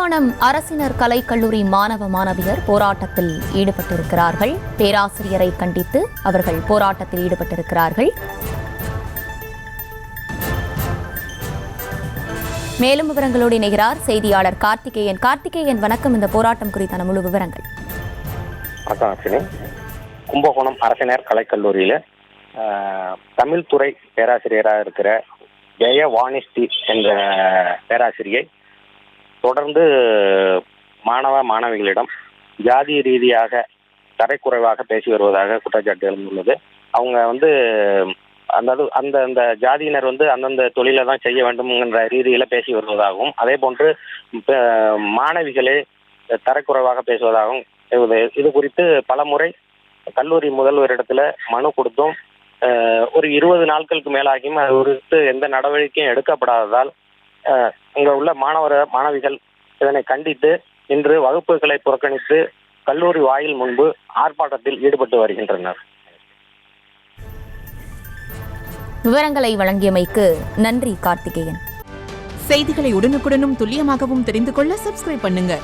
கும்பகோணம் அரசினர் கலைக்கல்லூரி மாணவ மாணவியர் போராட்டத்தில் ஈடுபட்டிருக்கிறார்கள். பேராசிரியரை கண்டித்து அவர்கள் போராட்டத்தில் ஈடுபட்டிருக்கிறார்கள். மேலும் விவரங்களோடு இணைகிறார் செய்தியாளர் கார்த்திகேயன். கார்த்திகேயன், வணக்கம். இந்த போராட்டம் குறித்தான முழு விவரங்கள். கும்பகோணம் அரசினர் கலைக்கல்லூரியில தமிழ் துறை பேராசிரியராக இருக்கிற ஜெயவாணிஸ்ரீ என்ற பேராசிரியை தொடர்ந்து மாணவ மாணவிகளிடம் ஜாதி ரீதியாக தரைக்குறைவாக பேசி வருவதாக குற்றச்சாட்டு எழுந்துள்ளது. அவங்க அந்த ஜாதியினர் அந்தந்த தொழிலை தான் செய்ய வேண்டும் என்ற ரீதியில் பேசி வருவதாகவும், அதே போன்று மாணவிகளே தரைக்குறைவாக பேசுவதாகவும் இது குறித்து பலமுறை கல்லூரி முதல்வரிடத்துல மனு கொடுத்தும் ஒரு 20 நாட்களுக்கு மேலாகியும் அது குறித்து எந்த நடவடிக்கையும் எடுக்கப்படாததால் அங்கே உள்ள மாணவிகள் இதனை கண்டித்து இன்று வகுப்புகளை புறக்கணித்து கல்லூரி வாயில் முன்பு ஆர்ப்பாட்டத்தில் ஈடுபட்டு வருகின்றனர். விவரங்களை வழங்கியமைக்கு நன்றி கார்த்திகேயன். செய்திகளை உடனுக்குடனும் துல்லியமாகவும் தெரிந்து கொள்ள சப்ஸ்கிரைப் பண்ணுங்க.